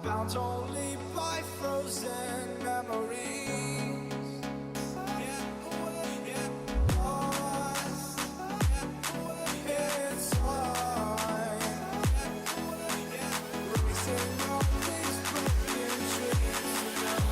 bound only by frozen memories. It's fine. Racing on these broken dreams tonight.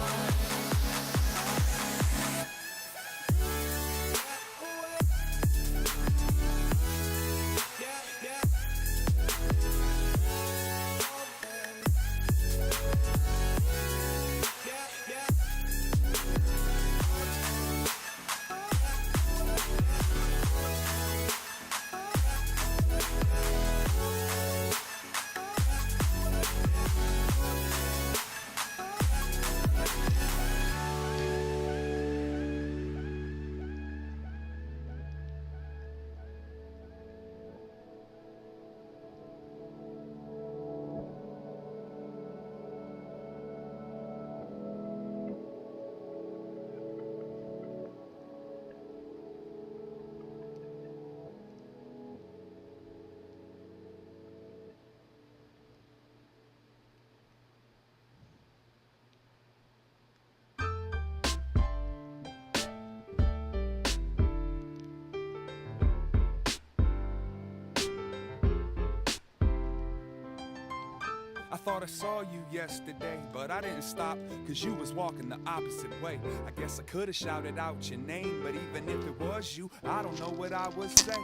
I thought I saw you yesterday, but I didn't stop, cause you was walking the opposite way. I guess I could've shouted out your name, but even if it was you, I don't know what I would say.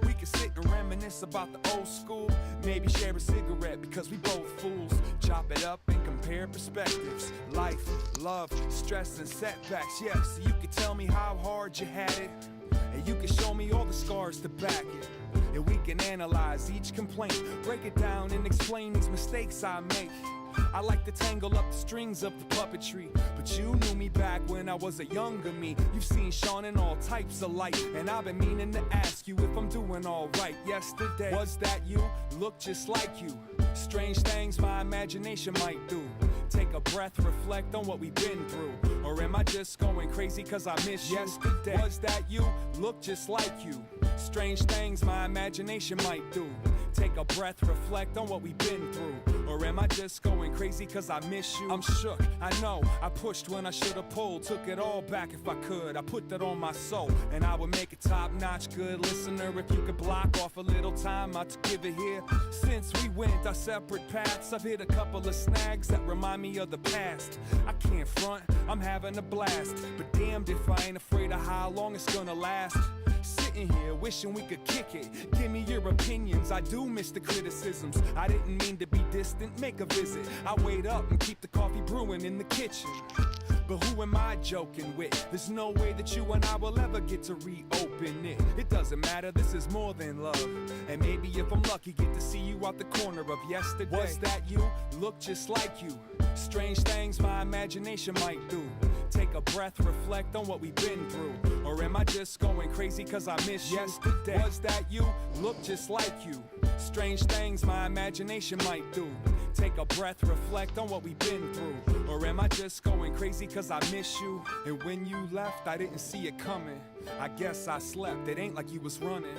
We could sit and reminisce about the old school, maybe share a cigarette because we both fools. Chop it up and compare perspectives. Life, love, stress and setbacks, yeah. So you could tell me how hard you had it, and you can show me all the scars to back it. And we can analyze each complaint, break it down and explain these mistakes I make. I like to tangle up the strings of the puppetry, but you knew me back when I was a younger me. You've seen Sean in all types of light, and I've been meaning to ask you if I'm doing alright. Yesterday, was that you? Looked just like you. Strange things my imagination might do. Take a breath, reflect on what we've been through. Or am I just going crazy cause I miss you? Yesterday, was that you? Looked just like you. Strange things my imagination might do. Take a breath, reflect on what we've been through. Or am I just going crazy cause I miss you? I'm shook, I know, I pushed when I should've pulled. Took it all back if I could, I put that on my soul. And I would make a top-notch good listener if you could block off a little time out to give it here. Since we went our separate paths, I've hit a couple of snags that remind me of the past. I can't front, I'm having a blast, but damned if I ain't afraid of how long it's gonna last. Sitting here wishing we could kick it. Give me your opinions, I do miss the criticisms. I didn't mean to be distant, make a visit. I wait up and keep the coffee brewing in the kitchen. But who am I joking with? There's no way that you and I will ever get to reopen it. It doesn't matter, this is more than love. And maybe if I'm lucky, get to see you out the corner of yesterday. Was that you? Looked just like you. Strange things my imagination might do. Take a breath, reflect on what we've been through. Or am I just going crazy cause I miss you? Yesterday, was that you? Looked just like you. Strange things my imagination might do. Take a breath, reflect on what we've been through. Or am I just going crazy cause I miss you? And when you left, I didn't see it coming. I guess I slept, it ain't like you was running.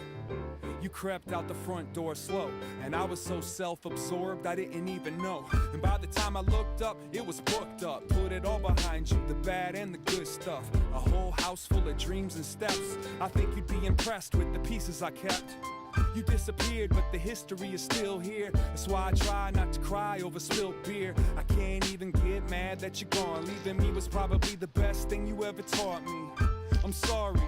You crept out the front door slow, and I was so self-absorbed I didn't even know. And by the time I looked up, it was booked up. Put it all behind you, the bad and the good stuff. A whole house full of dreams and steps. I think you'd be impressed with the pieces I kept. You disappeared, but the history is still here. That's why I try not to cry over spilled beer. I can't even get mad that you're gone. Leaving me was probably the best thing you ever taught me. I'm sorry,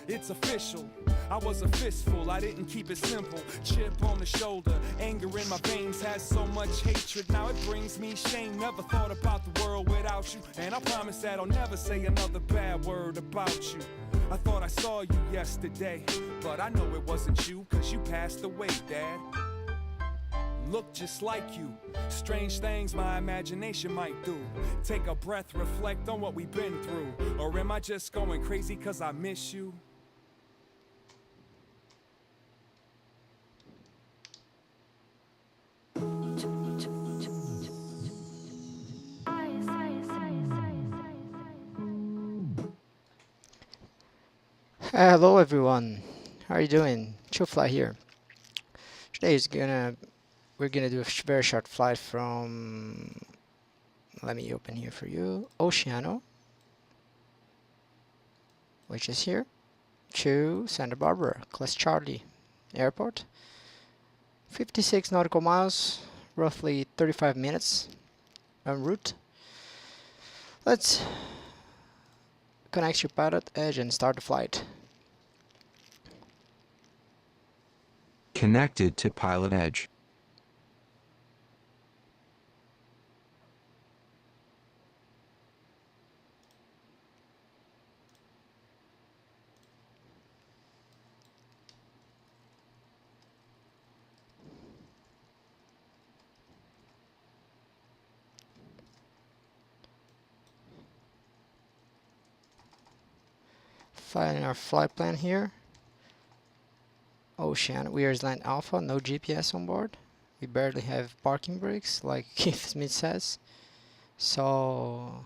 it's official. I was a fistful, I didn't keep it simple. Chip on the shoulder, anger in my veins has so much hatred. Now it brings me shame, never thought about the world without you. And I promise that I'll never say another bad word about you. I thought I saw you yesterday, but I know it wasn't you, cause you passed away, Dad. Look just like you. Strange things my imagination might do. Take a breath, reflect on what we've been through. Or am I just going crazy cause I miss you? Hello everyone, how are you doing? JonFly here. Today we're gonna do a very short flight from let me open here for you. Oceano, which is here, to Santa Barbara, Class Charlie Airport. 56 nautical miles, roughly 35 minutes en route. Let's connect your pilot edge and start the flight. Connected to pilot edge. Finding our flight plan here. Ocean, we are land Alpha, no GPS on board. We barely have parking brakes, like Keith Smith says. So,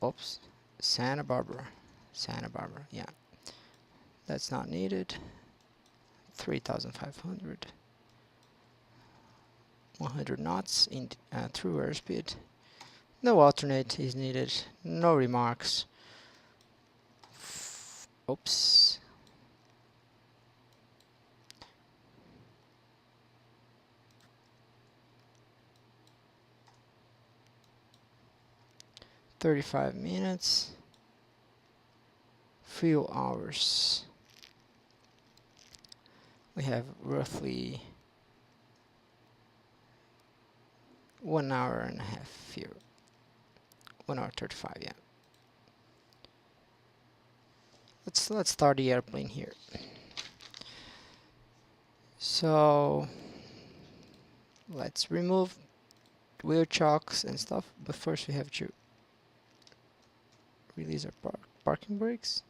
oops, Santa Barbara, yeah. That's not needed. 3,500. 100 knots in through airspeed. No alternate is needed. No remarks. Oops. "35 minutes, few hours." We have roughly 1 hour and a half here. 1 hour 35, yeah. Let's start the airplane here. So let's remove wheel chocks and stuff, but first we have to release our parking brakes.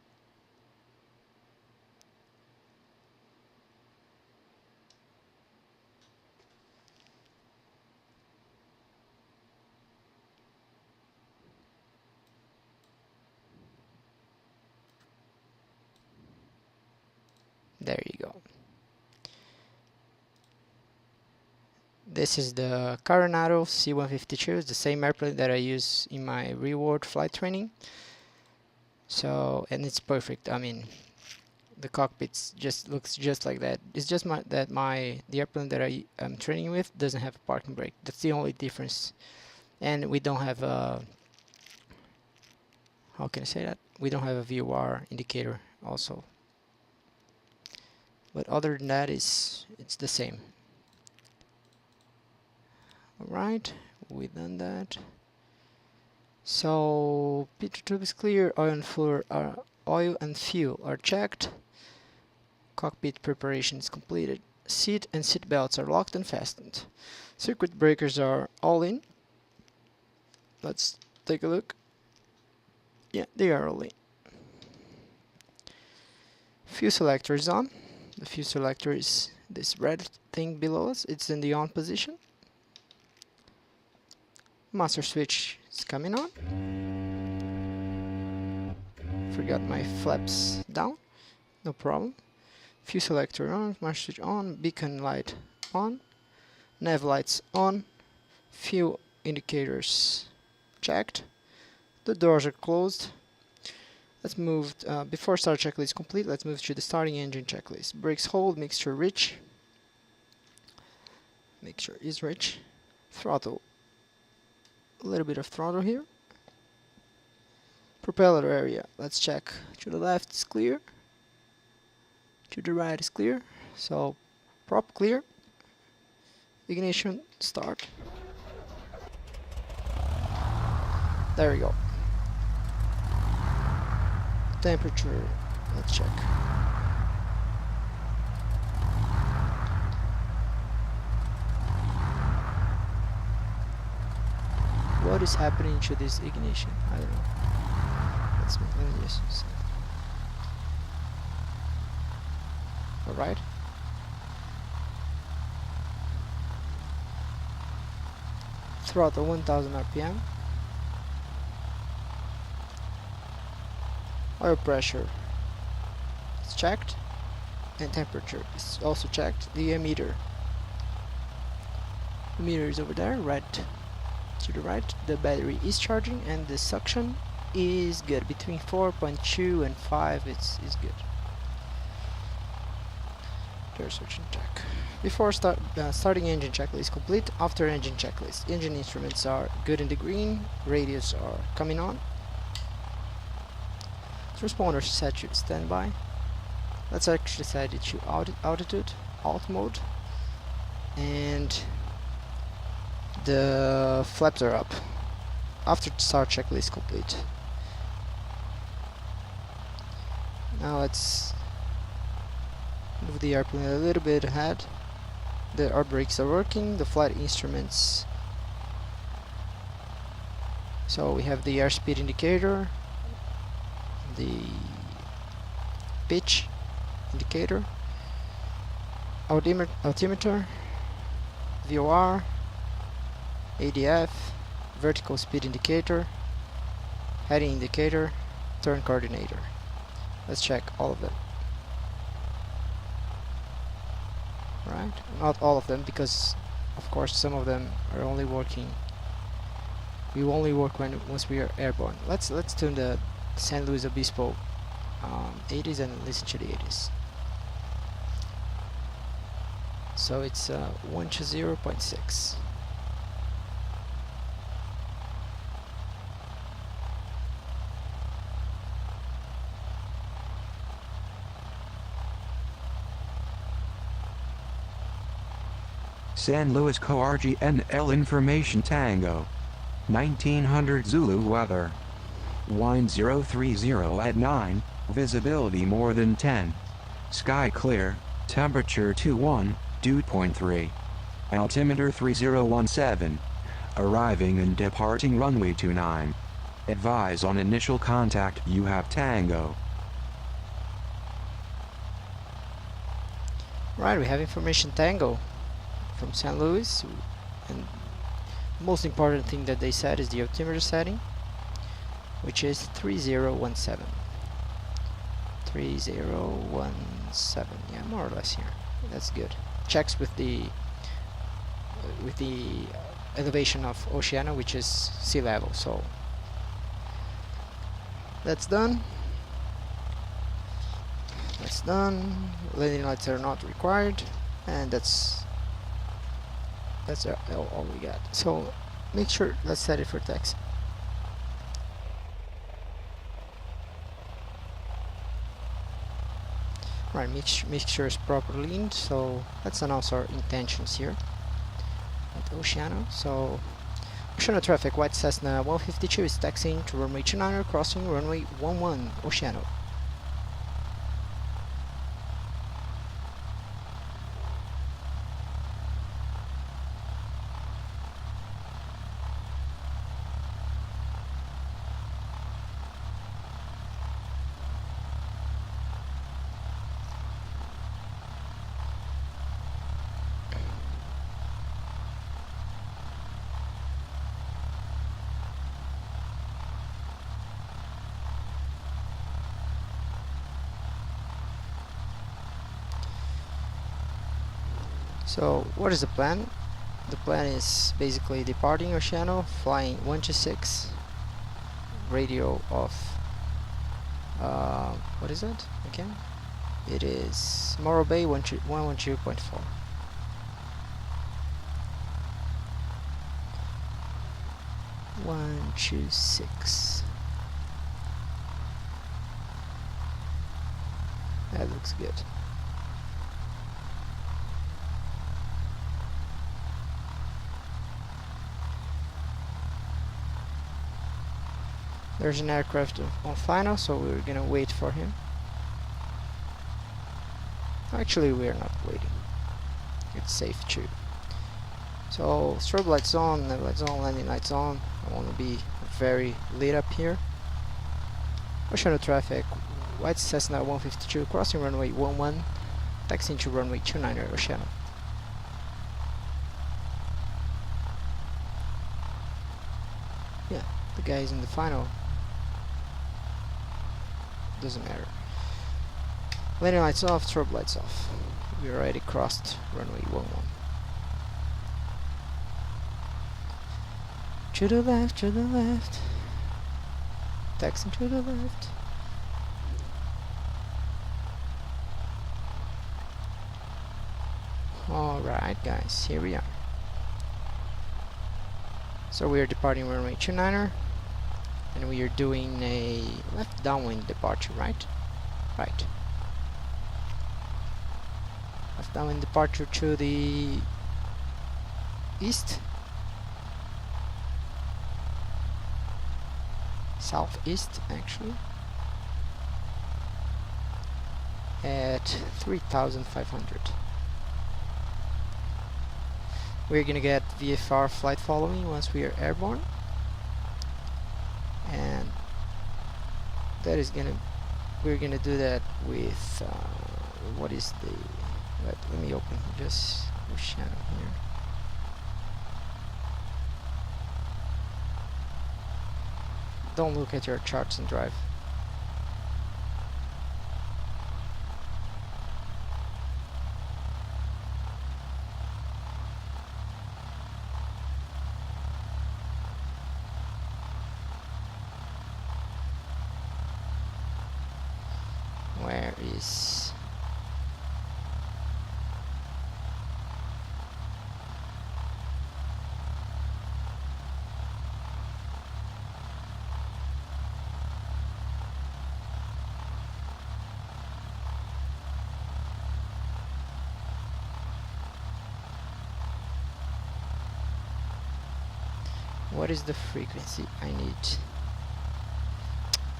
There you go. This is the Carenado C-152, the same airplane that I use in my reward flight training. So, and it's perfect. I mean, the cockpit just looks just like that. It's just the airplane that I am training with doesn't have a parking brake. That's the only difference. And we don't have a, how can I say that? We don't have a VOR indicator also. But other than that, it's the same. Alright, we've done that. So Peter tube is clear, oil and fuel are checked. Cockpit preparation is completed. Seat and seat belts are locked and fastened. Circuit breakers are all in. Let's take a look. Yeah, they are all in. Fuel selector is on. The fuel selector is this red thing below us. It's in the on position. Master switch is coming on. Forgot my flaps down. No problem. Fuel selector on. Master switch on. Beacon light on. Nav lights on. Fuel indicators checked. The doors are closed. Let's move, before start checklist complete, let's move to the starting engine checklist. Brakes hold, mixture rich. Mixture is rich. Throttle. A little bit of throttle here. Propeller area, let's check. To the left is clear. To the right is clear. So, prop clear. Ignition, start. There we go. Temperature, let's check. What is happening to this ignition? I don't know. Let me just see. Alright. Throttle 1000 RPM. Oil pressure is checked, and temperature is also checked. The meter is over there, red to the right. The battery is charging and the suction is good. Between 4.2 and 5 is good. There's search and check. Before starting engine checklist complete. After engine checklist, engine instruments are good in the green, radios are coming on. Transponder set to standby. Let's actually set it to altitude, alt mode, and the flaps are up. After start checklist complete. Now let's move the airplane a little bit ahead. Our brakes are working, the flight instruments. So we have the airspeed indicator, the pitch indicator, altimeter, VOR, ADF, vertical speed indicator, heading indicator, turn coordinator. Let's check all of them. Right, not all of them, because of course some of them are only working. We only work once we are airborne. Let's tune the San Luis Obispo 80s and listen to the 80s. So it's 120.6. San Luis Co-RGNL Information Tango. 1900 Zulu weather. Wind 030 at 9, visibility more than 10. Sky clear, temperature 21, dew point 3. Altimeter 3017. Arriving and departing runway 29. Advise on initial contact you have Tango. Right, we have information Tango from San Luis, and the most important thing that they said is the altimeter setting, which is 3017. 3017, yeah, more or less here. That's good. Checks with the elevation of Oceano, which is sea level. So that's done. That's done. Landing lights are not required, and that's all we got. So make sure, let's set it for taxi. Right, make sure it's properly leaned. So let's announce our intentions here at Oceano. So Oceano traffic, white Cessna 152 is taxiing to runway 29, crossing runway 11 Oceano. So what is the plan? The plan is basically departing Oceano, flying 126, radio of what is that again? It is Morro Bay 112.4. One, two, six. That looks good. There's an aircraft on final, so we're gonna wait for him. Actually, we're not waiting. It's safe too. So strobe lights on, nav lights on, landing lights on. I want to be very lit up here. Oceano traffic, white Cessna 152 crossing runway 11, taxiing to runway 29 Oceano. Yeah, the guy is in the final. Doesn't matter. Landing lights off, strobe lights off. We already crossed runway 11. To the left, to the left. Taxing to the left. Alright guys, here we are. So we are departing runway 29er, and we are doing a left downwind departure, right? Right. Left downwind departure to the east. Southeast, actually. At 3,500. We're gonna get VFR flight following once we are airborne, and that is we're gonna do that with what is the let me open just Oceano here. Don't look at your charts and drive. Where is what is the frequency I need?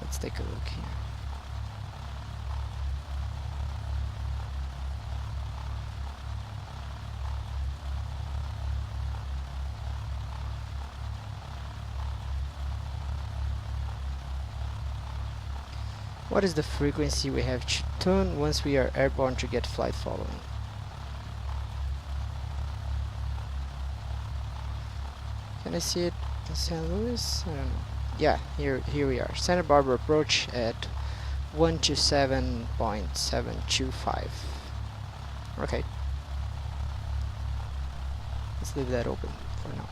Let's take a look here. What is the frequency we have to tune once we are airborne to get flight following? Can I see it in San Luis? I don't know. Yeah, here we are. Santa Barbara approach at 127.725. Okay. Let's leave that open for now.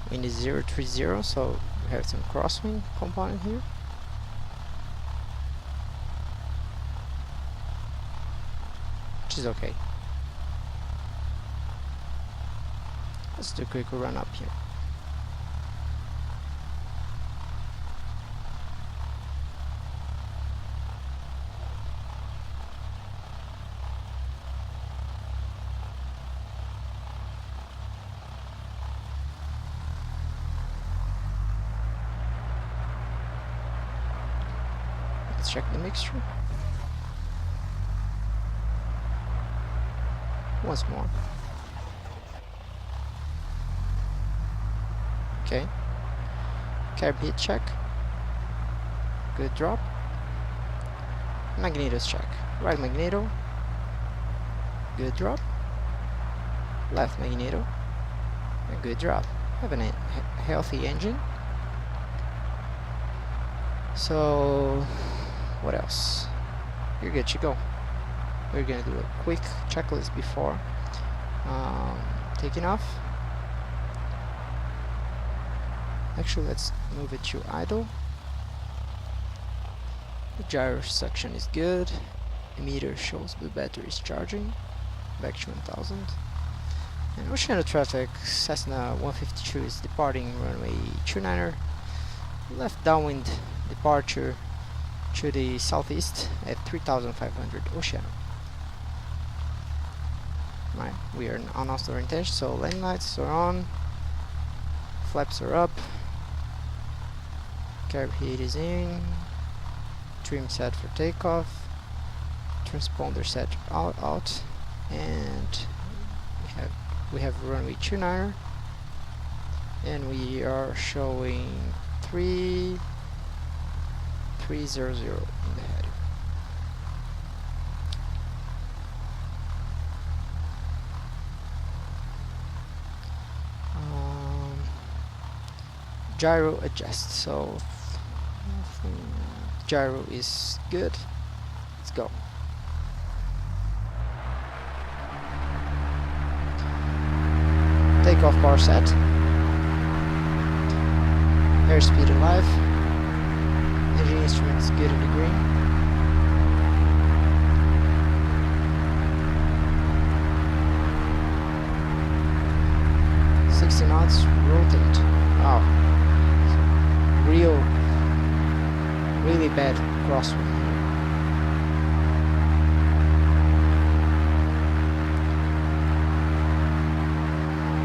Wind is 030, so we have some crosswind component here. Which is okay. Let's do a quick run up here. Let's check the mixture. Once more. Okay. Carb heat check. Good drop. Magnetos check. Right magneto. Good drop. Left magneto. A good drop. Have a healthy engine. So what else? You're good to go. We're gonna do a quick checklist before taking off. Actually, let's move it to idle. The gyro section is good. Emitter shows the battery is charging. Back to 1000. And Oceano traffic, Cessna 152 is departing runway 29er. Left downwind departure to the southeast at 3500 Oceano. Right, we are on announced orientation, so landing lights are on, flaps are up, carb heat is in, trim set for takeoff, transponder set out, and we have runway 29er, and we are showing 3300 in the header. Gyro adjust, so gyro is good. Let's go. Takeoff power set. Airspeed alive. Engine instruments good in the green. $60 knots, rotate. Wow. Really bad crosswind.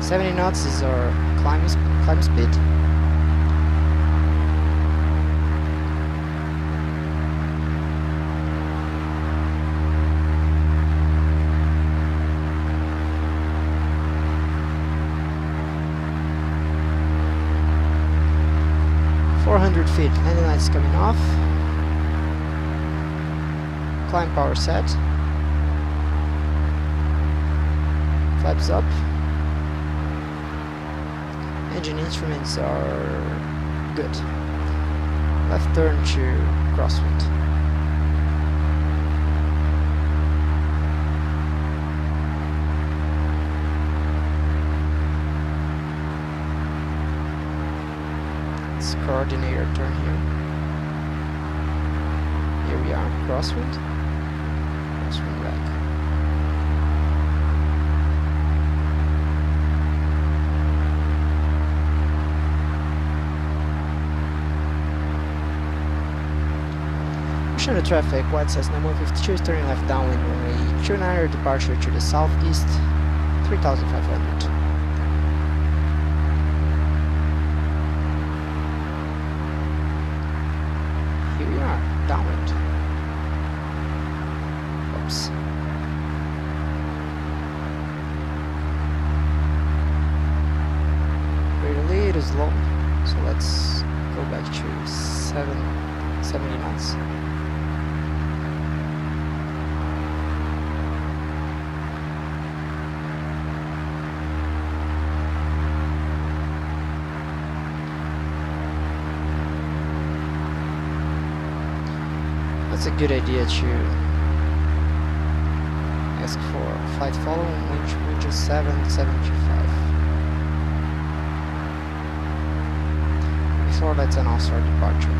70 knots is our climb speed. Feet, landing lights coming off, climb power set, flaps up, engine instruments are good, left turn to crosswind. Coordinator turn here. Here we are, crosswind back. Oceano traffic, white Cessna 152 is turning left downwind runway 29er, departure to the southeast, 3500. Downwind. Oops. Rate of lead is low, so let's go back to 70 knots. It's a good idea to ask for flight follow which is 775. Before let's announce our departure.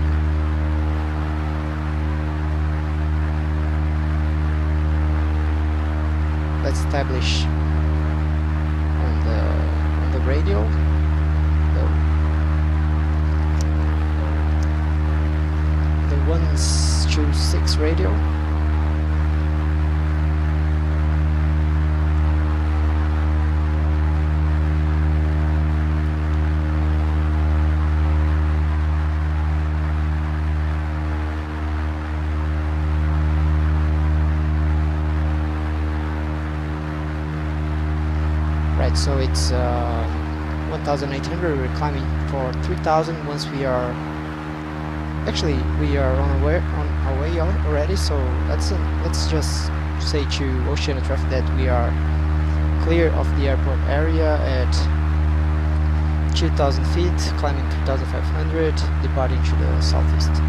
Let's establish on the radio the 126 radio. Right, so it's 1,800. We're climbing for 3,000 once we are. Actually, we are on our way already. So let's just say to Oceano traffic that we are clear of the airport area at 2,000 feet, climbing 2,500, departing to the southeast.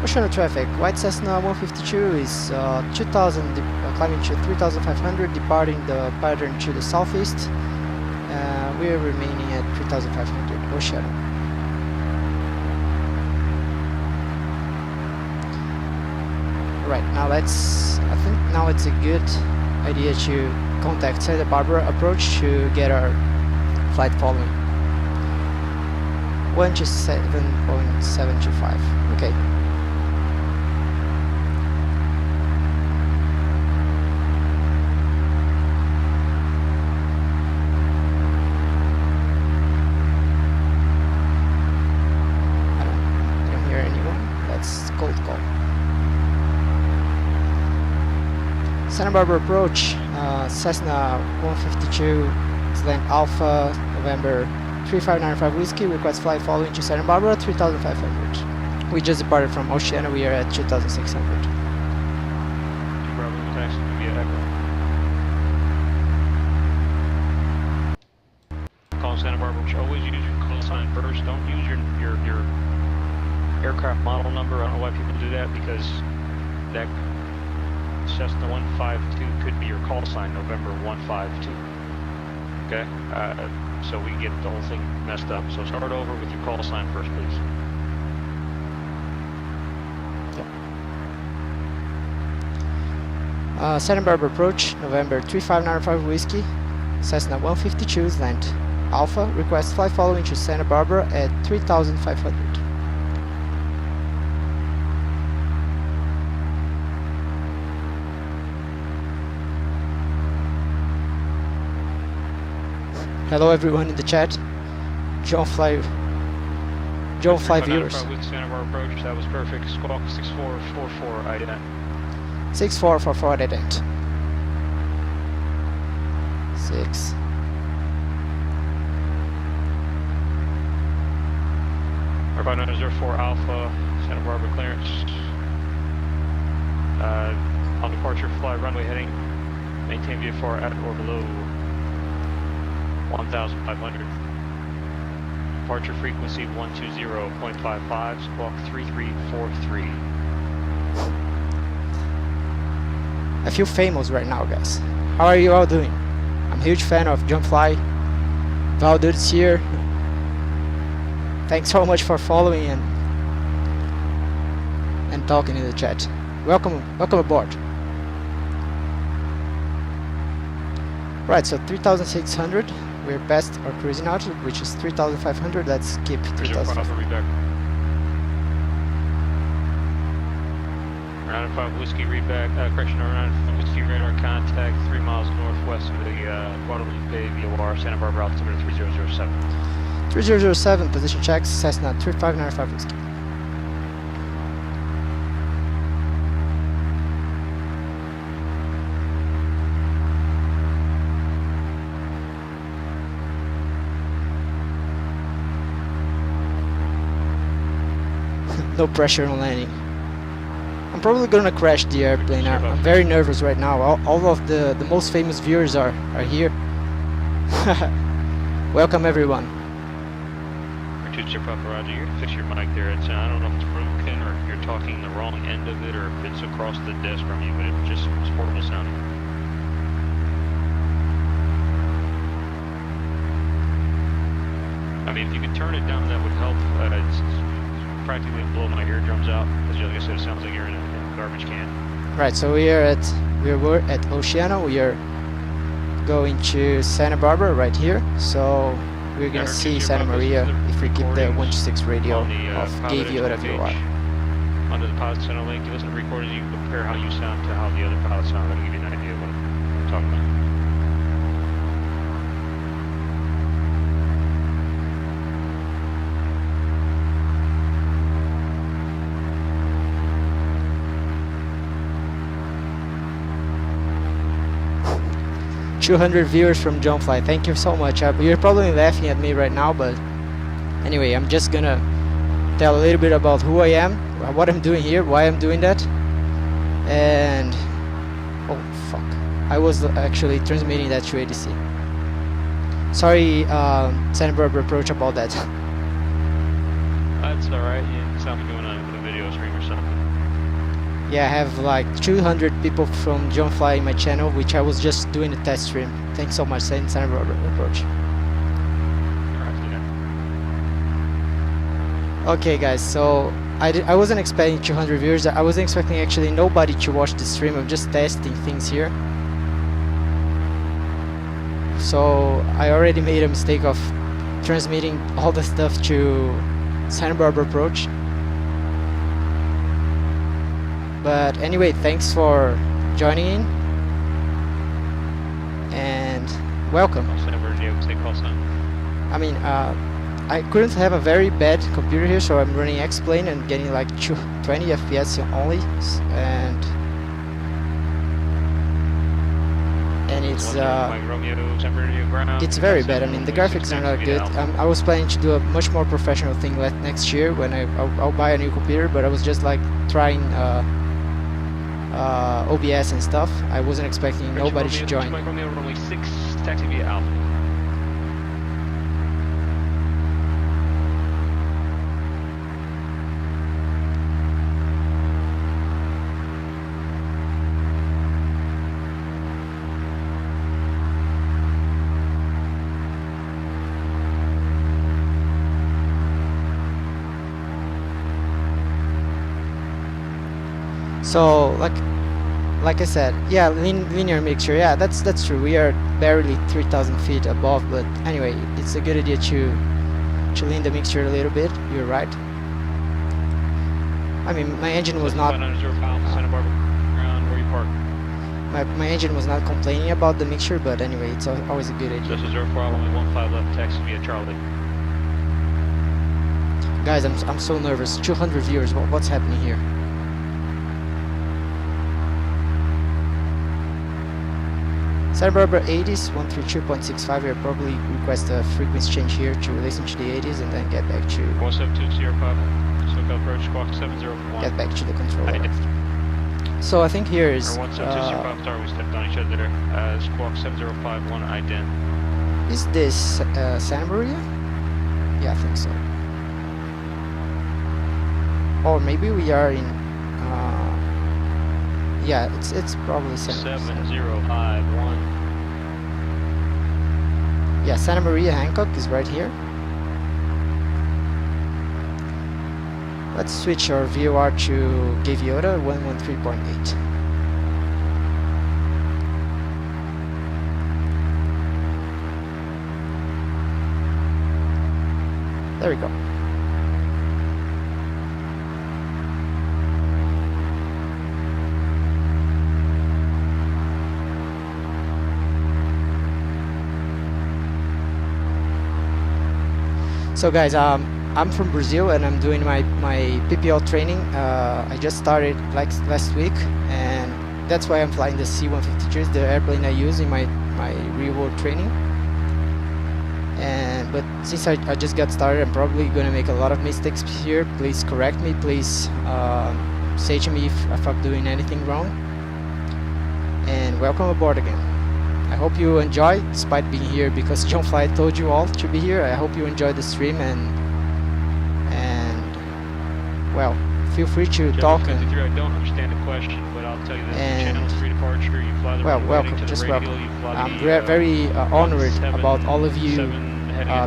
Oceano traffic. White Cessna 152 is 2000, climbing to 3500, departing the pattern to the southeast. We are remaining at 3500. Oceano. Right, now I think now it's a good idea to contact Santa Barbara approach to get our flight following. 127.725. Okay. I don't hear anyone. That's cold call. Santa Barbara approach, Cessna 152, Slant Alpha, November 3595 Whiskey, request flight following to Santa Barbara, 3500. We just departed from Oceana, we are at 2600. Taxi via Echo. Call Santa Barbara, always use your call sign first. Don't use your aircraft model number. I don't know why people do that, because that Cessna 152 could be your call sign, November 152. Okay? So we get the whole thing messed up. So start over with your call sign first, please. Santa Barbara approach, November 3595 Whiskey, Cessna 152, Slant Alpha, request flight following to Santa Barbara at 3500. Hello everyone in the chat. JonFly viewers. With Santa Barbara approach, that was perfect. Squawk 6444 ident. 6444 ident. 6. Aircraft 904 Alpha, Santa Barbara clearance. On departure, fly runway heading. Maintain VFR at or below 1,500. Departure frequency 120.55, squawk 3343. I feel famous right now, guys. How are you all doing? I'm a huge fan of JonFly. Val Dude's here. Thanks so much for following and talking in the chat. Welcome aboard. Right, so 3,600. We're past our cruising altitude, which is 3,500. Let's keep 3,500. 95 Whiskey readback, correction, 95 Whiskey radar contact 3 miles northwest of the Guadalupe Bay VOR, Santa Barbara altimeter 3007. 3007, position checks, Cessna 3595 Whiskey. No pressure on landing. I'm probably gonna crash the airplane. I'm very nervous right now. All of the most famous viewers are here. Welcome everyone. Roger, you fix your mic there. I don't know if it's broken or if you're talking the wrong end of it or if it's across the desk from you, but it's horrible sounding. I mean, if you could turn it down, that would help. It's practically blow my eardrums out, because like I said, it sounds like you're in a garbage can. Right, so we're at Oceano. We are going to Santa Barbara right here. So we're gonna see Santa Maria if we keep the 126 radio of KSBA VOR. Under the pilot center link, you listen to recordings, you can compare how you sound to how the other pilots sound. That'll give you an idea of what I'm talking about. $200 viewers from JonFly. Thank you so much. You're probably laughing at me right now, but anyway, I'm just gonna tell a little bit about who I am, what I'm doing here, why I'm doing that, and oh fuck, I was actually transmitting that to ADC. Sorry, Santa Barbara approach about that. That's alright. You sound like you want to video stream or something. Yeah, I have like 200 people from JonFly in my channel, which I was just doing a test stream. Thanks so much, Santa Barbara approach. Okay, guys, so I wasn't expecting 200 viewers. I wasn't expecting actually nobody to watch the stream. I'm just testing things here. So I already made a mistake of transmitting all the stuff to Santa Barbara approach. But anyway, thanks for joining in and welcome. I mean, I couldn't have a very bad computer here, so I'm running X-Plane and getting like 20 FPS only, and it's very bad. I mean, the graphics are not good. I was planning to do a much more professional thing next year when I'll buy a new computer, but I was just like trying OBS and stuff. I wasn't expecting nobody to join. So like I said, yeah, linear mixture, yeah, that's true. We are barely 3,000 feet above, but anyway, it's a good idea to lean the mixture a little bit. You're right. I mean, my engine was not my engine was not complaining about the mixture, but anyway, it's always a good idea. Just 04, only 15 left, taxi via Charlie. Guys, I'm so nervous. 200 viewers. What's happening here? Santa Barbara 80s, 132.65. We'll probably request a frequency change here to listen to the 80s and then get back to 172 Papa, SoCal approach, squawk 701. Get back to the controller. So I think here is 172 Papa Star, we stepped on each other there. Squawk 7051 ident. Is this Santa Maria? Yeah, I think so. Or maybe we are in yeah, it's probably Santa 7051. Yeah, Santa Maria Hancock is right here. Let's switch our VOR to Gaviota 113.8. There we go. So guys, I'm from Brazil and I'm doing my PPL training. I just started like last week, and that's why I'm flying the C-152, the airplane I use in my real world training. But since I just got started, I'm probably gonna make a lot of mistakes here. Please correct me. Please say to me if I'm doing anything wrong. And welcome aboard again. I hope you enjoy, despite being here, because JonFly told you all to be here. I hope you enjoy the stream, and well, feel free to talk. I don't understand the question, but I'll tell you this: channel 3 departure. You fly the welcome, just welcome. I'm very honored about all of you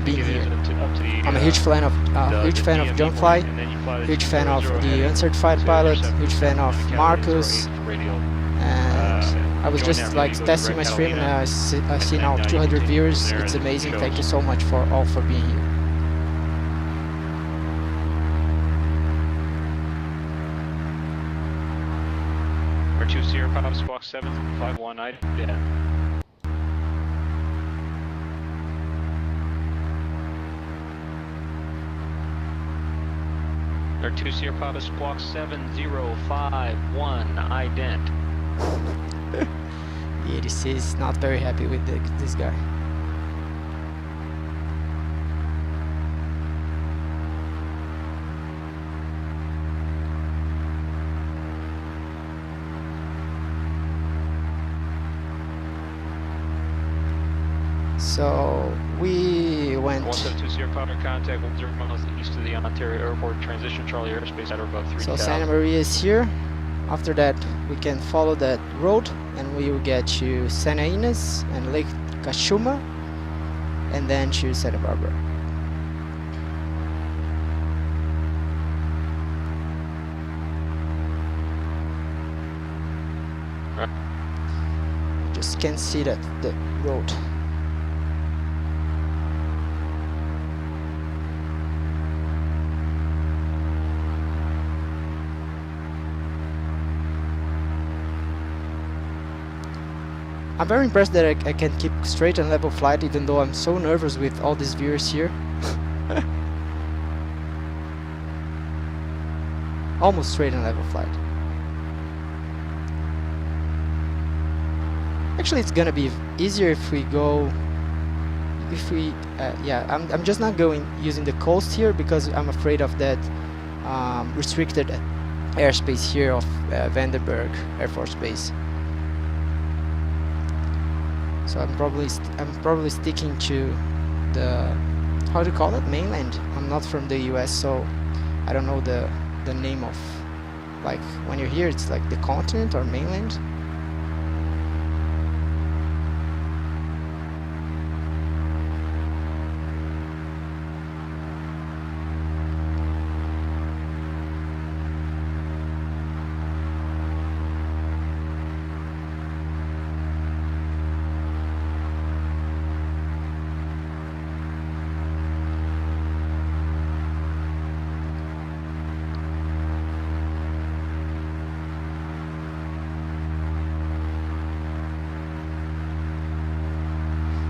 being here. I'm a huge fan of JonFly, huge fan of the Uncertified Pilot, huge fan of Marcus. I was just like testing my stream, and I see now 200 viewers. It's amazing. Thank you so much for being here. R2 Sierra Pop Squawk 751 I yeah. R2 Sierra Papa Squawk 7051 ident. The ADC is not very happy with this guy. So we went 172 Sierra Papa contact 10 miles east of the Ontario Airport, transition Charlie airspace at or above 3,000. So Santa Maria is here. After that, we can follow that road and we will get to Santa Ynez and Lake Cachuma, and then to Santa Barbara. Just can't see that the road. I'm very impressed that I can keep straight and level flight even though I'm so nervous with all these viewers here. Almost straight and level flight. Actually, it's gonna be easier if we go. Yeah, I'm just not going using the coast here because I'm afraid of that restricted airspace here of Vandenberg Air Force Base. So I'm probably sticking to the, how do you call it, mainland. I'm not from the US, so I don't know the name of, like, when you're here it's like the continent or mainland.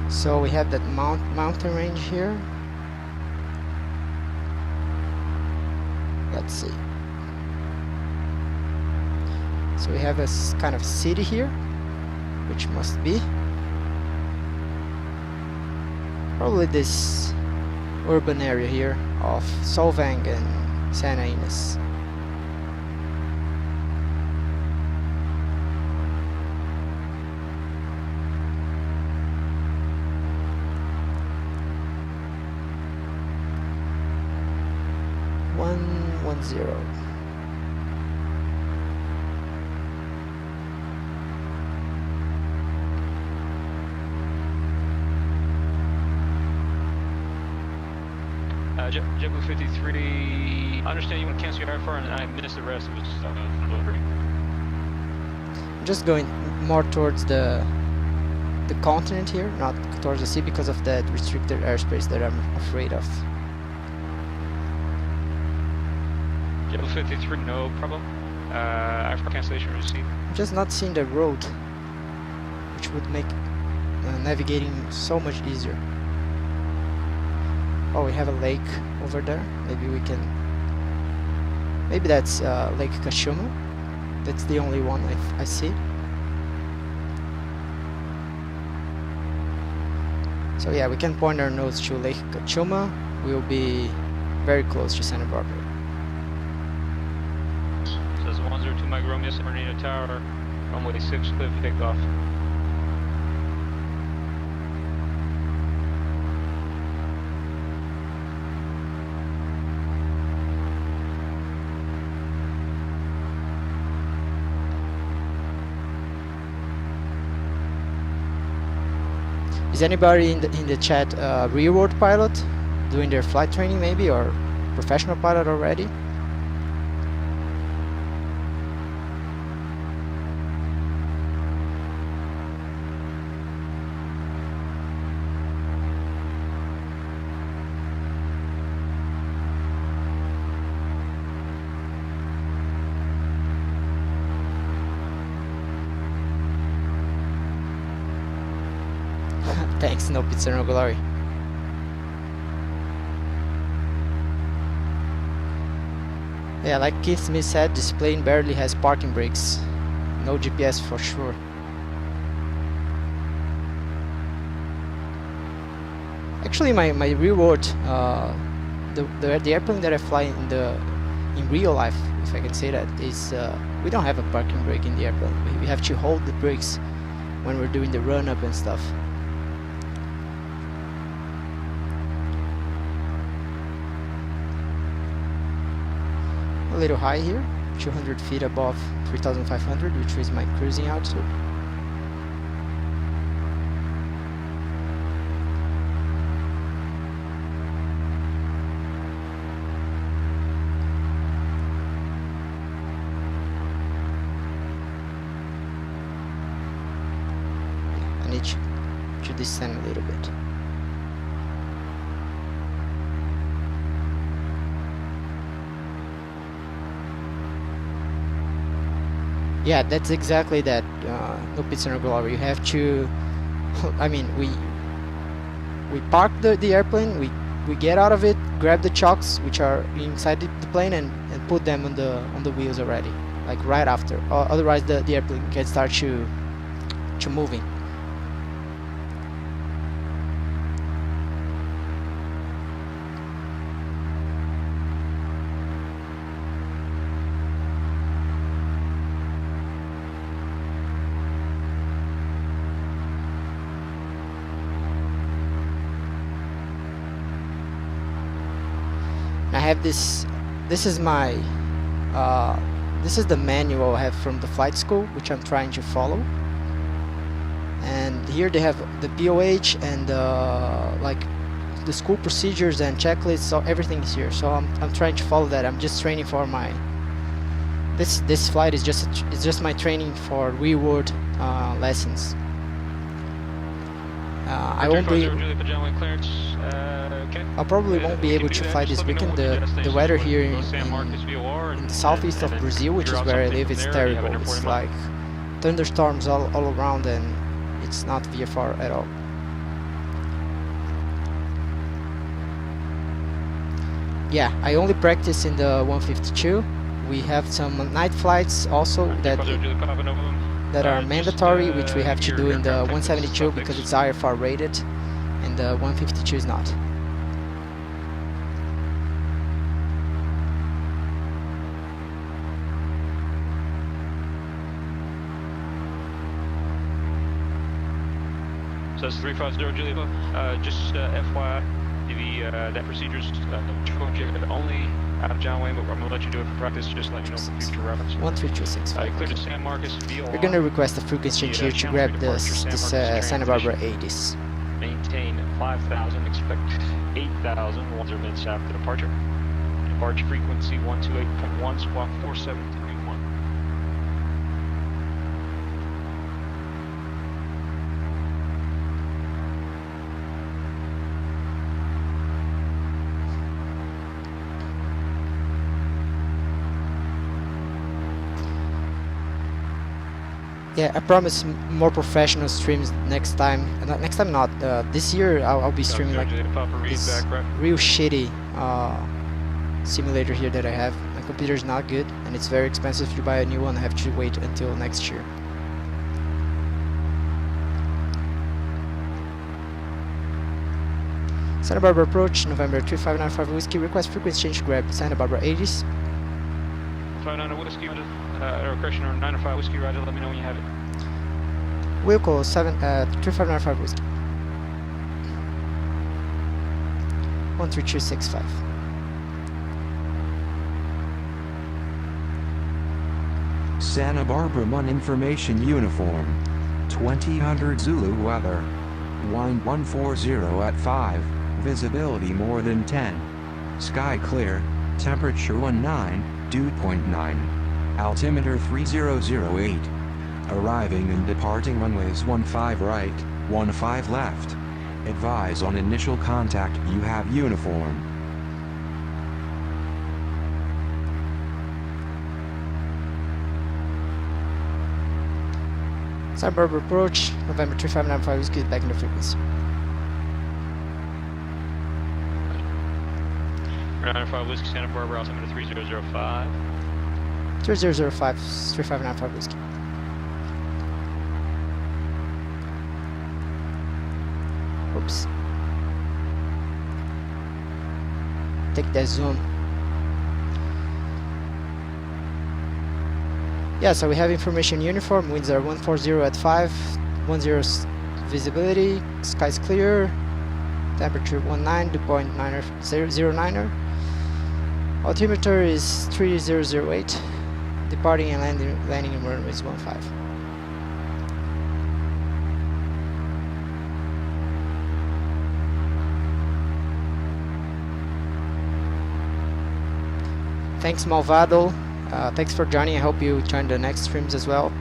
So we have that mountain range here. Let's see. So we have a kind of city here, which must be probably this urban area here of Solvang and Santa Ynez. Zero. JetBlue 53, I understand you want to cancel your IFR and I missed the rest. It was delivery. Just going more towards the continent here, not towards the sea because of that restricted airspace that I'm afraid of. JetBlue 53, no problem. IFR cancellation received. I'm just not seeing the road, which would make navigating so much easier. Oh, we have a lake over there. Maybe we can. Maybe that's Lake Cachuma. That's the only one I see. So yeah, we can point our nose to Lake Cachuma. We'll be very close to Santa Barbara. Says 102 Mike Romeo, Carenado Tower, runway 6, clear for takeoff. Is anybody in the chat rearward pilot doing their flight training maybe, or professional pilot already? Thanks, no pizza, no glory. Yeah, like Keith Smith said, this plane barely has parking brakes. No GPS for sure. Actually, my reward, the airplane that I fly in real life, if I can say that, is we don't have a parking brake in the airplane. We have to hold the brakes when we're doing the run up and stuff. A little high here. 200 feet above 3,500, which is my cruising altitude. I need to descend a little bit. Yeah, that's exactly that. No pizza, no glory. You have to. I mean, we park the airplane. We get out of it, grab the chocks which are inside the plane, and put them on the wheels already, like right after. Otherwise, the airplane can start to moving. I have this is my this is the manual I have from the flight school, which I'm trying to follow. And here they have the BOH and like the school procedures and checklists, so everything is here. So I'm trying to follow that. I'm just training for my this flight is just my training for real world lessons. I won't be. I probably won't be able to fly this weekend. The weather here in the southeast of Brazil, which is where I live, is terrible. It's like thunderstorms all around, and it's not VFR at all. Yeah, I only practice in the 152. We have some night flights also that are mandatory, which we have to do in the 172 because it's IFR rated, and the 152 is not. So it's 350 Juliet. Just FYI, that procedure's only out of John Wayne, but I'm gonna let you do it for practice. Just let you know for future reference. 13265. Clear to San Marcos. We're gonna request a frequency change here to grab this Santa Barbara 80s. Maintain 5,000. Expect 8,000. 10 minutes after departure. Departure frequency 128.1. Squawk 4731. Yeah, I promise more professional streams next time. Next time not. This year I'll be streaming like this real shitty simulator here that I have. My computer is not good, and it's very expensive to buy a new one. I have to wait until next year. Santa Barbara approach, November 2595 Whiskey. Request frequency change to grab Santa Barbara 80s. 59 Whiskey, or correction, or 905 Whiskey, Roger, let me know when you have it. We'll call 3595 Whiskey. 13265. Santa Barbara 1 information uniform. 2000 Zulu weather. Wind 140 at 5. Visibility more than 10. Sky clear. Temperature 19. Dew point 9. Altimeter 3008. Arriving and departing runways 15 right, 15 left. Advise on initial contact. You have uniform. Santa Barbara approach, November 3595 Whiskey, back in the frequency. 905 Whiskey, Santa Barbara, altimeter 3005. 3005, 3595 Whiskey. Oops. Take that zone. Yeah, so we have information uniform, winds are 140 at 5, 10 visibility, skies clear, temperature 19, dew point 09er, altimeter is 3008, departing and landing in runways 15. Thanks Malvado, thanks for joining. I hope you join the next streams as well.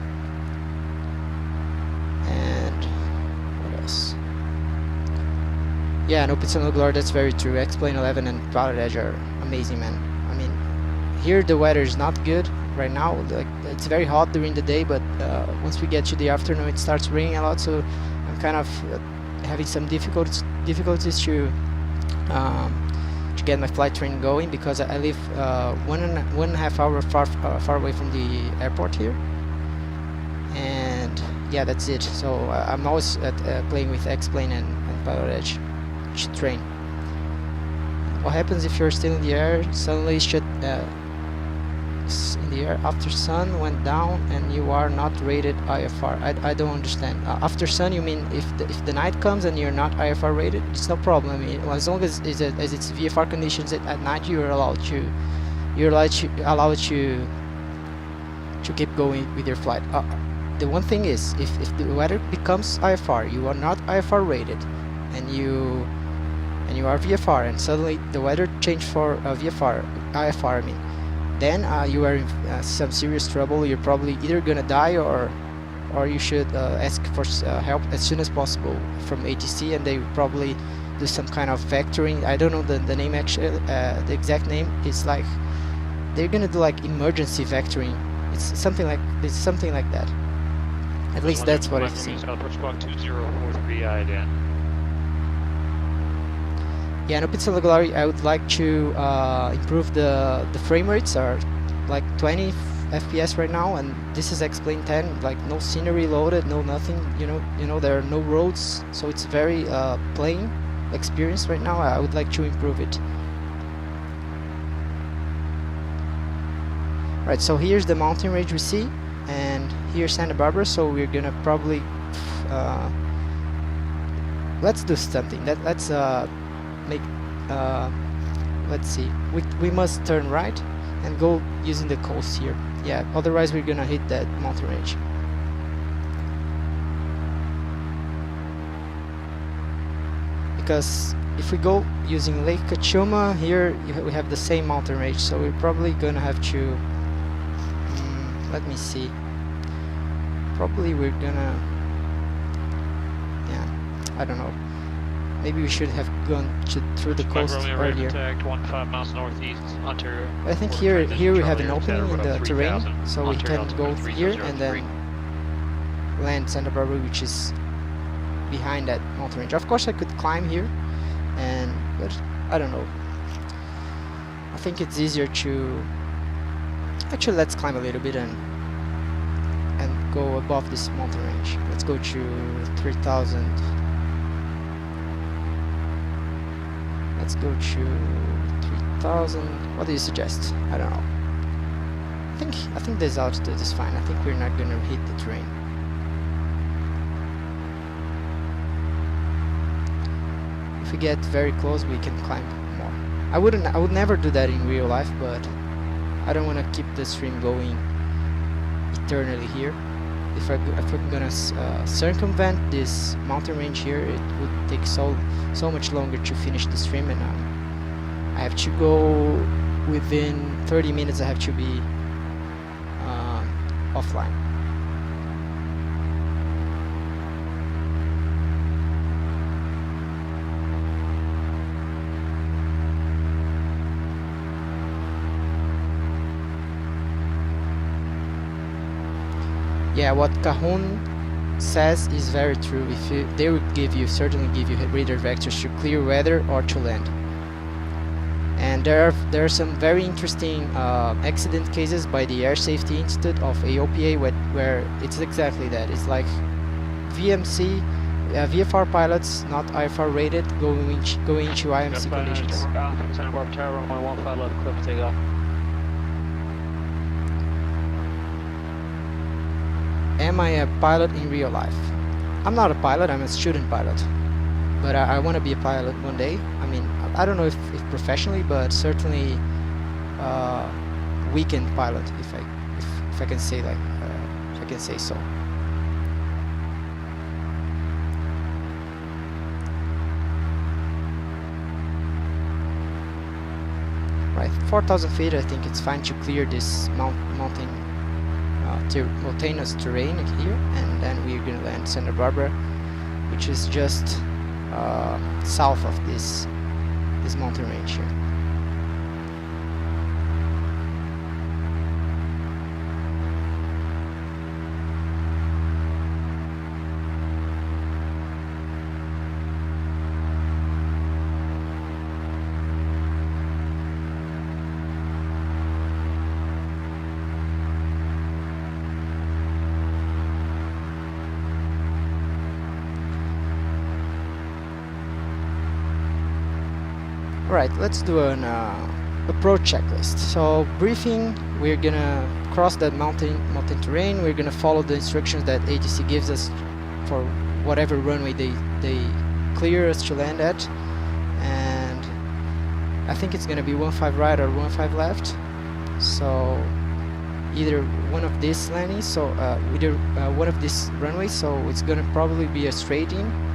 And what else? Yeah, no pizza no glory, that's very true. X-Plane 11 and Pilot Edge are amazing, man. I mean, here the weather is not good right now. Like, it's very hot during the day, but once we get to the afternoon it starts raining a lot, so I'm kind of having some difficulties to get my flight training going, because I live 1.5 hours far away from the airport here, and yeah, that's it. So I'm always playing with X-Plane and Pilot Edge to train. What happens if you're still in the air, suddenly should in the air after sun went down and you are not rated IFR? I don't understand. After sun, you mean if the night comes and you're not IFR rated, it's no problem. I mean, as long as it's VFR conditions at night, you're allowed to keep going with your flight. The one thing is, if the weather becomes IFR, you are not IFR rated, and you are VFR, and suddenly the weather changed for IFR, I mean, then you are in some serious trouble. You're probably either gonna die, or you should ask for help as soon as possible from ATC, and they will probably do some kind of vectoring. I don't know the name actually, the exact name. It's like they're gonna do like emergency vectoring. It's something like that. At least that's what I've seen. Yeah, no pizza Glory, I would like to improve the frame rates. Are like 20 FPS right now, and this is X-Plane 10, like no scenery loaded, no nothing, you know there are no roads, so it's very plain experience right now. I would like to improve it. Right, so here's the mountain range we see, and here's Santa Barbara, so we're gonna probably let's do something. Let's make let's see, we must turn right and go using the coast here. Yeah, otherwise we're gonna hit that mountain range. Because if we go using Lake Cachuma, here we have the same mountain range, so we're probably gonna have to let me see, probably we're gonna, yeah, I don't know, maybe we should have gone through the coast earlier. 15 miles northeast, Ontario. I think here we have an opening in the terrain, so we can go here and then land Santa Barbara, which is behind that mountain range. Of course I could climb here, but I don't know, I think it's easier to actually, let's climb a little bit and go above this mountain range. Let's go to 3,000. Let's go to 3,000. What do you suggest? I don't know. I think this altitude is fine. I think we're not gonna hit the terrain. If we get very close, we can climb more. I would never do that in real life, but I don't want to keep the stream going eternally here. If I'm gonna circumvent this mountain range here, it would take so much longer to finish the stream, and I have to go within 30 minutes. I have to be offline. Yeah, what Cajon says is very true. They would certainly give you radar vectors to clear weather or to land. And there are some very interesting accident cases by the Air Safety Institute of AOPA where it's exactly that. It's like VMC, VFR pilots, not IFR rated, going into IMC conditions. Am I a pilot in real life? I'm not a pilot, I'm a student pilot. But I want to be a pilot one day. I mean, I don't know if professionally, but certainly weekend pilot if if I can say like if I can say so. Right, 4,000 feet. I think it's fine to clear this mountainous terrain here, and then we're gonna land Santa Barbara, which is just south of this mountain range here. Alright, let's do an approach checklist. So briefing, we're gonna cross that mountain terrain. We're gonna follow the instructions that ATC gives us for whatever runway they clear us to land at, and I think it's gonna be 15 right or 15 left. So either one of these landings, so either one of these runways. So it's gonna probably be a straight in.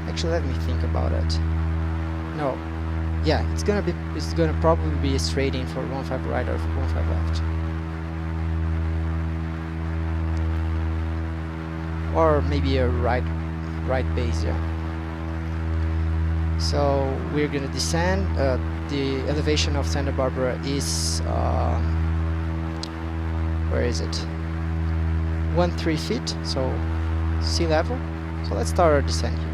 Actually, let me think about it. No, yeah, it's gonna probably be a straight in for 15 right or 15 left, or maybe a right base. Yeah. So we're gonna descend. The elevation of Santa Barbara is where is it? 13 feet, so sea level. So let's start our descent here.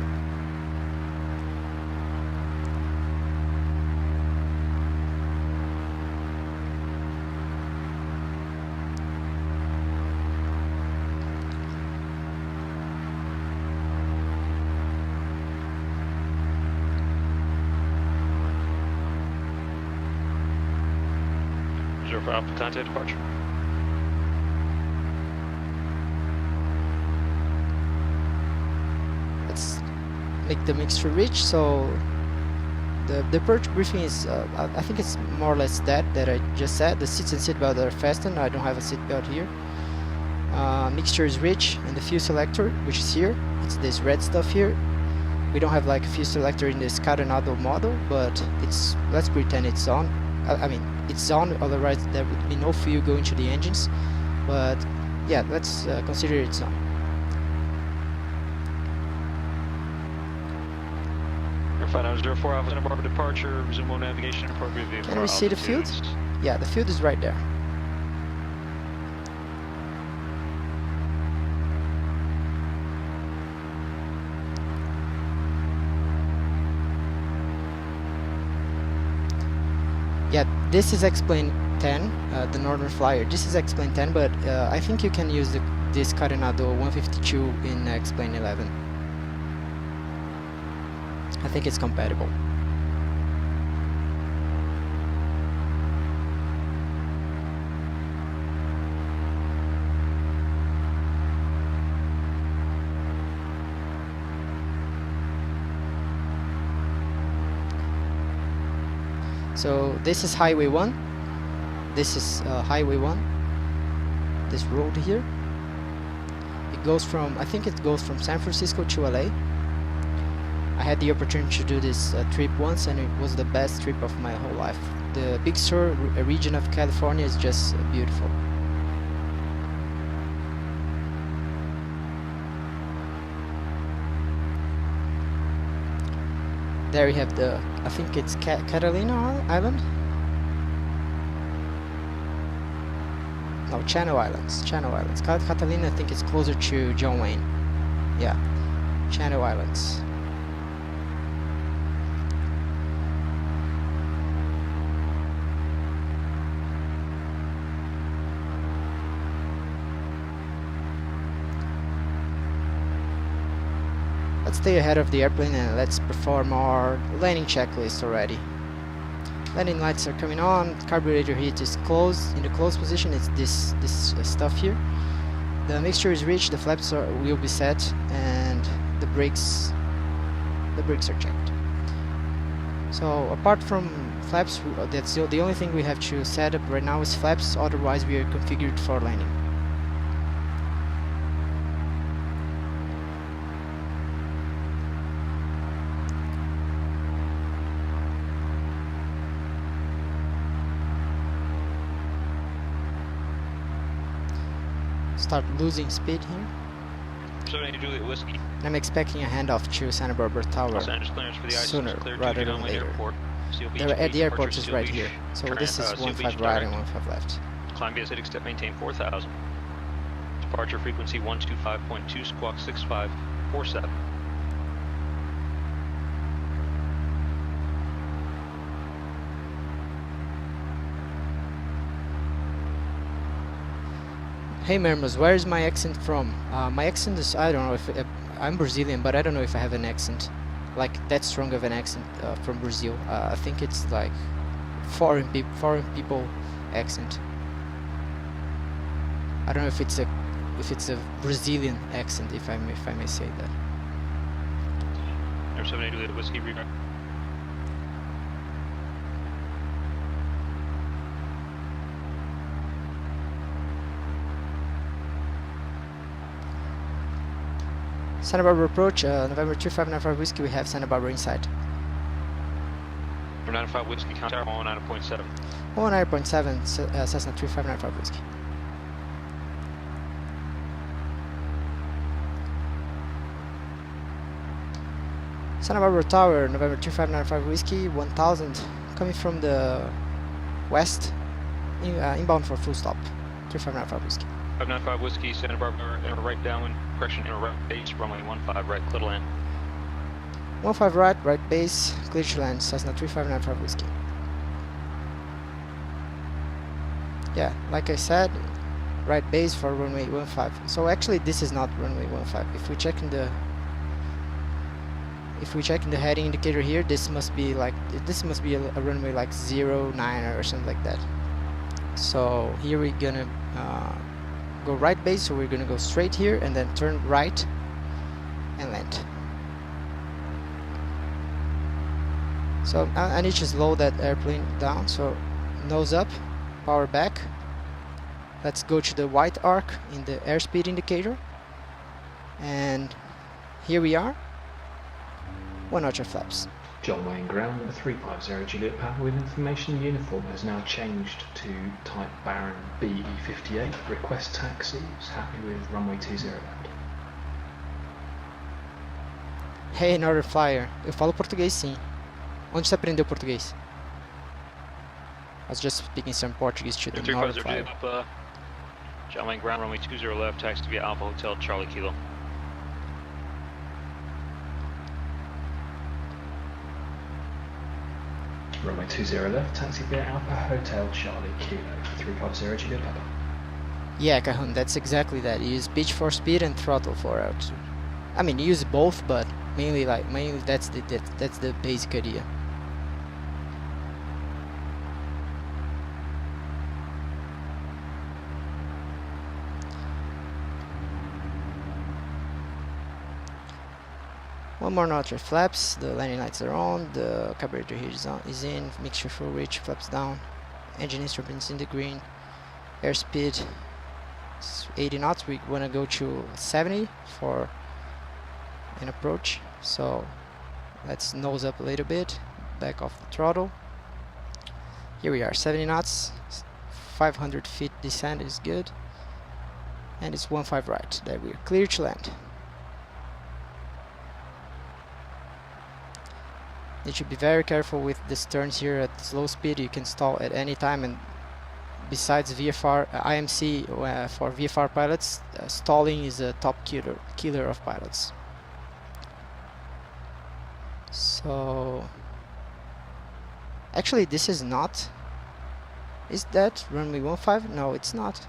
For Alpha contact departure. Let's make the mixture reach. So the approach briefing is I think it's more or less that I just said. The seats and seatbelt are fastened. I don't have a seatbelt here. Mixture is rich, and the fuel selector, which is here, it's this red stuff here. We don't have like a fuel selector in this Carenado model, but let's pretend it's on. I mean, it's on, otherwise there would be no fuel going to the engines, but yeah, let's consider it's on. Final 04 Alpha Santa Barbara departure, resume navigation appropriate vehicle. Can we see the field? Yeah, the field is right there. Yeah, this is X-Plane 10, the Northern Flyer. This is X-Plane 10, but I think you can use this Carenado 152 in X-Plane 11. I think it's compatible. So this is Highway 1. This is Highway 1. This road here. It goes from, I think it goes from San Francisco to LA. I had the opportunity to do this trip once, and it was the best trip of my whole life. The Big Sur region of California is just beautiful. There you have the, I think it's Catalina Island? No, Channel Islands. Catalina, I think it's closer to John Wayne. Yeah, Channel Islands. Let's stay ahead of the airplane and let's perform our landing checklist already. Landing lights are coming on, carburetor heat is closed. In the closed position, it's this stuff here. The mixture is reached, the flaps will be set, and the brakes are checked. So apart from flaps. That's the only thing we have to set up right now is flaps, otherwise we are configured for landing. Start losing speed here. 78 Juliet Whiskey. I'm expecting a handoff to Santa Barbara Tower Los Angeles clearance for the ISO sooner cleared rather to than Dunway later. Airport. Seal Beach At the airport departure, is Seal right Beach, here. So this is Seal 15 Beach right and direct. 15 left. Climb via City step, maintain 4,000. Departure frequency 125.2 squawk 6547. Hey Mermos, where is my accent from? My accent is, I don't know if I'm Brazilian, but I don't know if I have an accent like that strong of an accent from Brazil. I think it's like foreign people accent. I don't know if it's a Brazilian accent, if I may say that. Air 78 Juliet Whiskey redirect. Santa Barbara approach, November 2595 Whiskey, we have Santa Barbara inside. 95 Whiskey, contact 109.7. 109.7, Cessna 3595 Whiskey. Santa Barbara Tower, November 2595 Whiskey, 1000, coming from the west, inbound for full stop, 3595 Whiskey. 595 Whiskey, Santa Barbara, enter right downwind, correction, enter right base, runway 15 right, clear to land. 15 right base, clear to land, Cessna 3595 Whiskey. Yeah, like I said, right base for runway 15. So actually this is not runway 15. If we check in the heading indicator here, this must be a runway like 09 or something like that. So here we're gonna go right base, so we're gonna go straight here and then turn right and land. So I need to slow that airplane down, so nose up, power back. Let's go to the white arc in the airspeed indicator, and here we are. 1 notch of flaps. John Wayne Ground, number 350 Juliet Papa with information uniform has now changed to type Baron BE58. Request taxis. Happy with runway 20 left. Hey, Northern Flyer. Eu falo português sim. Onde você aprendeu português? I was just speaking some Portuguese to the Northern 350 Flyer. Juliet Papa. John Wayne Ground, runway 20 left, taxi via Alpha Hotel Charlie Kilo. Runway 20 left, taxi via Alpha Hotel Charlie Kilo. 350 Juliet Papa. Yeah, Cajun, that's exactly that. You use pitch for speed and throttle for out. I mean, you use both, but mainly that's the basic idea. One more notch of flaps, the landing lights are on, the carburetor here is in, mixture full reach, flaps down, engine instruments in the green, airspeed 80 knots, we want to go to 70 for an approach, so let's nose up a little bit, back off the throttle. Here we are, 70 knots, 500 feet descent is good, and it's 15 right, that we're clear to land. You should be very careful with these turns here at slow speed. You can stall at any time, and besides VFR, IMC for VFR pilots, stalling is a top killer of pilots. So actually this is not, is that runway 15? No, it's not.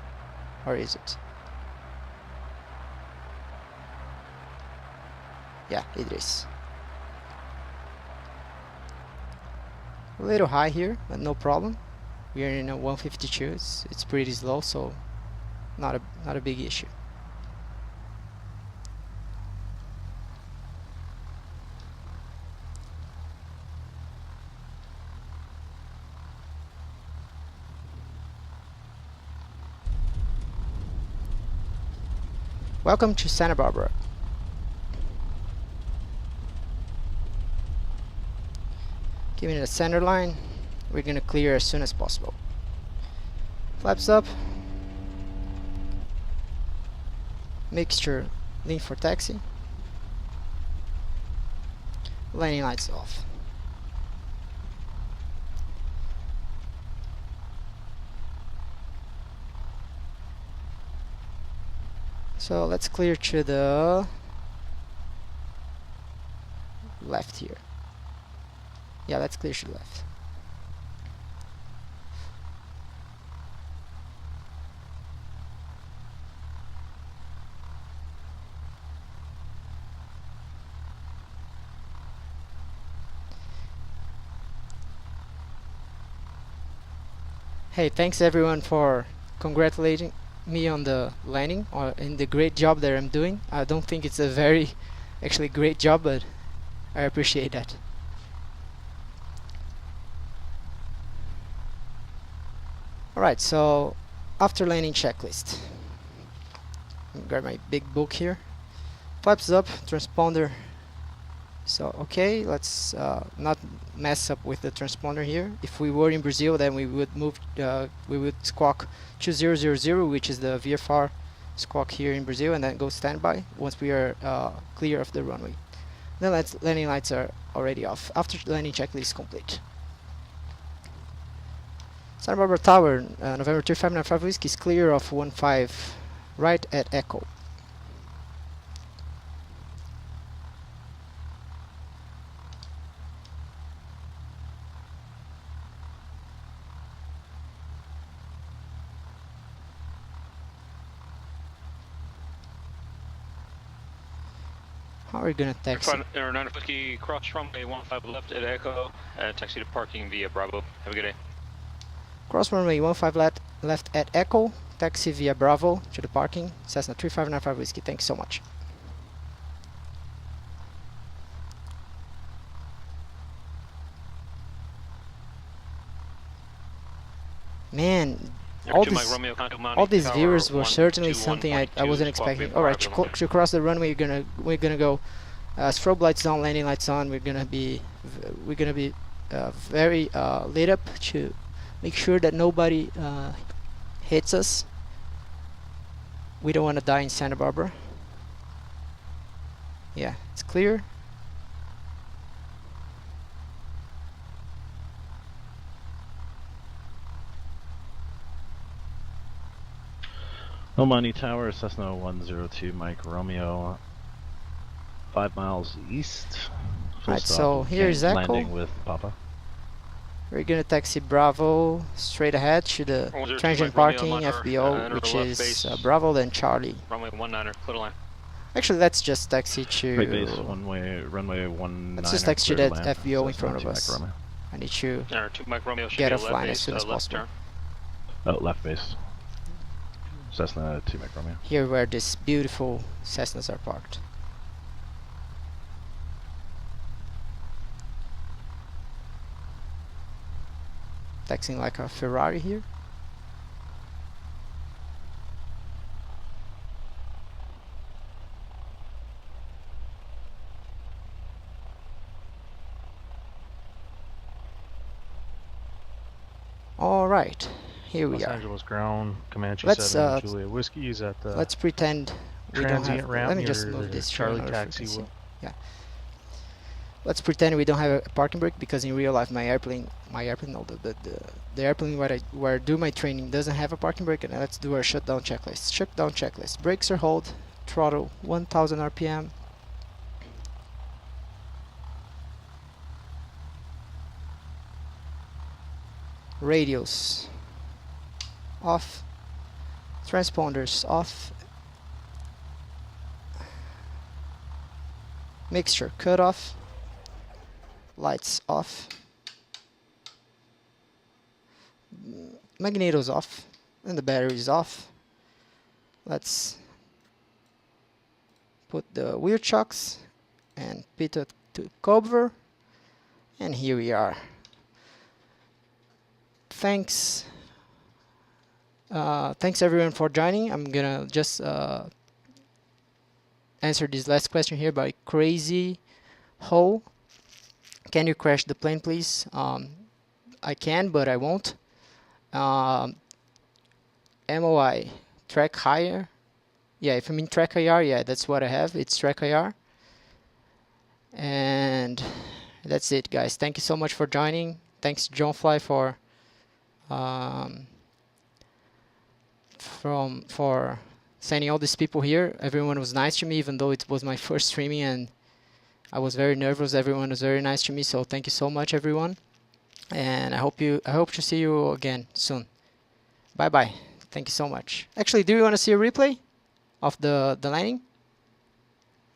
Or is it? Yeah, it is. A little high here, but no problem. We are in a 152. It's pretty slow, so not a big issue. Welcome to Santa Barbara. Give me the center line. We're gonna clear as soon as possible. Flaps up. Mixture, lean for taxi. Landing lights off. So let's clear to the left here. Yeah, let's clear to the left. Hey, thanks everyone for congratulating me on the landing or in the great job that I'm doing. I don't think it's a very actually great job, but I appreciate that. Alright, so after landing checklist. Grab my big book here. Flaps up, transponder. So okay, let's not mess up with the transponder here. If we were in Brazil, then we would move. We would squawk 2000, which is the VFR squawk here in Brazil, and then go standby once we are clear of the runway. Then landing lights are already off. After landing checklist complete. Santa Barbara Tower, November 3595 Whiskey is clear of 15 right at Echo. How are we gonna taxi? Aeronautic Whiskey, cross runway 15 left at Echo, taxi to parking via Bravo. Have a good day. Cross runway 15 left at Echo, taxi via Bravo to the parking, Cessna 3595 Whiskey. Thanks so much. Man, all these viewers were certainly something I wasn't expecting. Alright, to cross the runway, we're gonna go strobe lights on, landing lights on. We're gonna be very lit up to make sure that nobody hits us. We don't want to die in Santa Barbara. Yeah, it's clear. Omani Tower, Cessna 102, Mike Romeo, 5 miles east. Right, so here's Echo. Landing with Papa. We're gonna taxi Bravo straight ahead to the transient parking FBO, which is Bravo, then Charlie. Runway 19er, clear line. Actually, let's just taxi to. Right base, runway 19. Let's just taxi to that FBO in front of us. I need to get offline as soon as possible. Oh, left base. Cessna 2 Mike Romeo. Here where these beautiful Cessnas are parked. Taxiing like a Ferrari here. All right. Here we Los are. Angeles ground, Comanche Let's 7, Julia Whiskey is at the let's pretend we don't transient have. ramp Let me just near move the this Charlie another taxi. frequency. Yeah. Let's pretend we don't have a parking brake, because in real life the airplane where I do my training doesn't have a parking brake. And let's do our shutdown checklist. Shutdown checklist. Brakes are hold. Throttle 1000 RPM. Radios off, transponders off, mixture cut off, lights off, magnetos off, and the battery is off. Let's put the wheel chocks and pivot to cover, and here we are. Thanks everyone for joining. I'm gonna just answer this last question here by Crazy Ho. Can you crash the plane, please? I can, but I won't. MOI, track higher. Yeah, if I'm in track IR, yeah, that's what I have. It's track IR. And that's it, guys. Thank you so much for joining. Thanks, JonFly, for sending all these people here. Everyone was nice to me, even though it was my first streaming and I was very nervous. Everyone was very nice to me, so thank you so much, everyone. And I hope to see you again soon. Bye bye. Thank you so much. Actually, do you want to see a replay of the landing?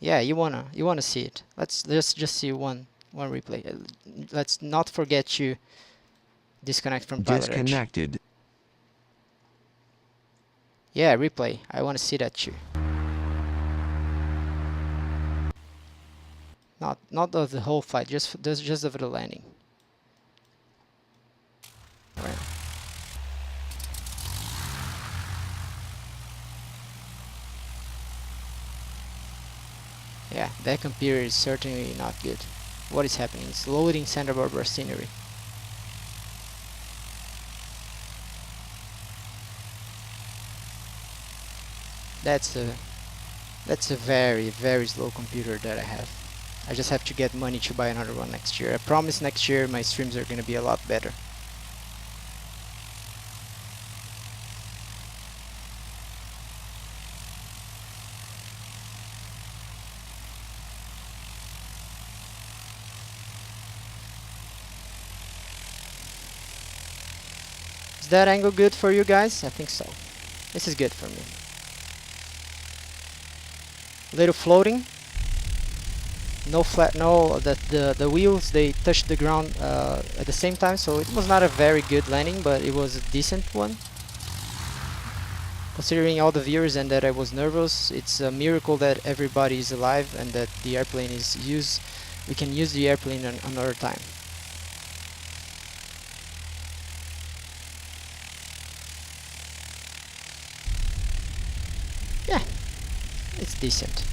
Yeah, you wanna see it. Let's just see one replay. Let's not forget to disconnect from Pilot Edge. Disconnected. Yeah, replay. I want to see that too. Not of the whole flight, just of the landing. Right. Yeah, that computer is certainly not good. What is happening? It's loading Santa Barbara scenery. That's a very, very slow computer that I have. I just have to get money to buy another one next year. I promise next year my streams are gonna be a lot better. Is that angle good for you guys? I think so. This is good for me. Little floating. No flat. No, that the wheels they touched the ground at the same time, so it was not a very good landing, but it was a decent one. Considering all the viewers and that I was nervous, it's a miracle that everybody is alive and that the airplane is used. We can use the airplane another time. Yeah, it's decent.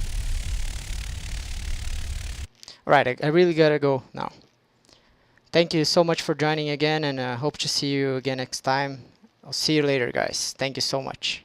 Alright, I really gotta go now. Thank you so much for joining again, and hope to see you again next time. I'll see you later, guys. Thank you so much.